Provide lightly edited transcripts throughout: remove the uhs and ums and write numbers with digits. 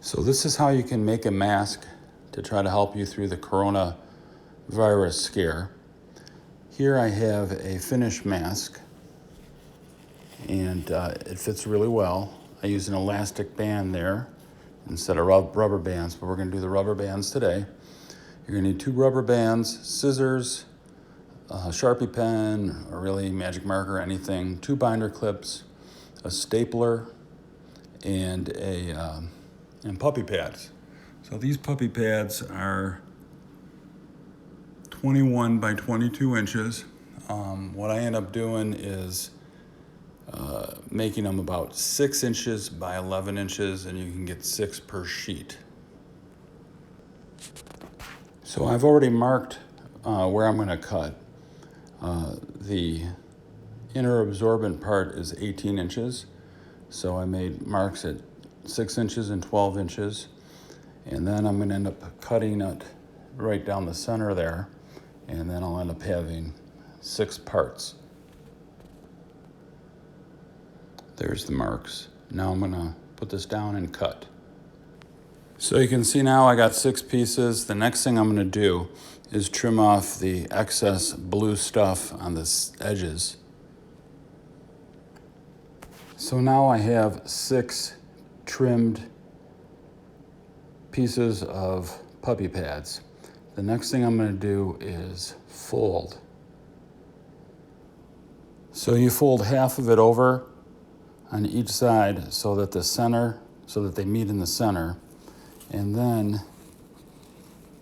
So this is how you can make a mask to try to help you through the coronavirus scare. Here I have a finished mask, and it fits really well. I use an elastic band there instead of rubber bands, but we're going to do the rubber bands today. You're going to need 2 rubber bands, scissors, a Sharpie pen, or really magic marker, anything, 2 binder clips, a stapler, and puppy pads. So these puppy pads are 21 by 22 inches. What I end up doing is making them about 6 inches by 11 inches, and you can get 6 per sheet. So I've already marked where I'm going to cut. The inner absorbent part is 18 inches, so I made marks at 6 inches and 12 inches, and then I'm going to end up cutting it right down the center there, and then I'll end up having 6 parts. There's the marks. Now I'm going to put this down and cut. So you can see now I got 6 pieces. The next thing I'm going to do is trim off the excess blue stuff on the edges. So now I have 6 trimmed pieces of puppy pads. The next thing I'm going to do is fold. So you fold half of it over on each side so that they meet in the center. And then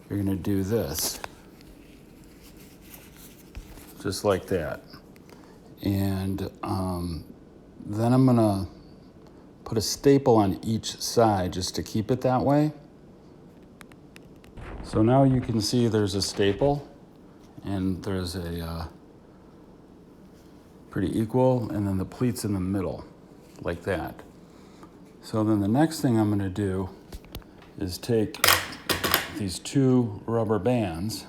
you're going to do this, just like that. And then I'm going to put a staple on each side just to keep it that way. So now you can see there's a staple, and there's a pretty equal, and then the pleats in the middle, like that. So then the next thing I'm going to do is take these 2 rubber bands,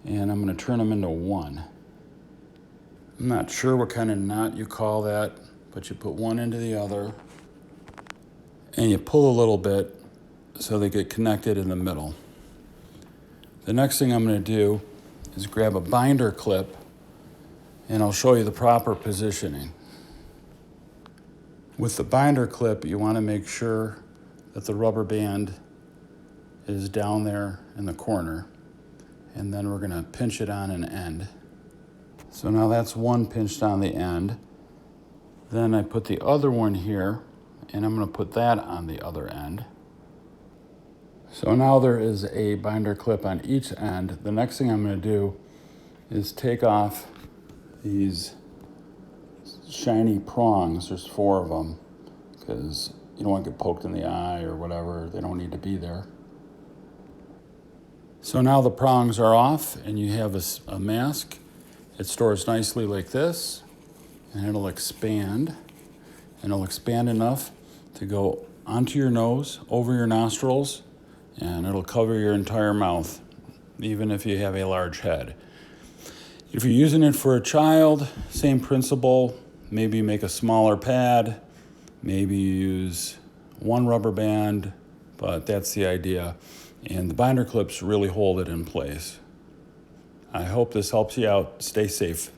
and I'm going to turn them into one. I'm not sure what kind of knot you call that, but you put one into the other, and you pull a little bit so they get connected in the middle. The next thing I'm going to do is grab a binder clip, and I'll show you the proper positioning. With the binder clip, you want to make sure that the rubber band is down there in the corner, and then we're going to pinch it on an end. So now that's one pinched on the end. Then I put the other one here, and I'm going to put that on the other end. So now there is a binder clip on each end. The next thing I'm going to do is take off these shiny prongs. There's 4 of them, because you don't want to get poked in the eye or whatever. They don't need to be there. So now the prongs are off, and you have a mask. It stores nicely like this, and it'll expand. And it'll expand enough to go onto your nose, over your nostrils, and it'll cover your entire mouth, even if you have a large head. If you're using it for a child, same principle. Maybe you make a smaller pad. Maybe you use 1 rubber band, but that's the idea. And the binder clips really hold it in place. I hope this helps you out. Stay safe.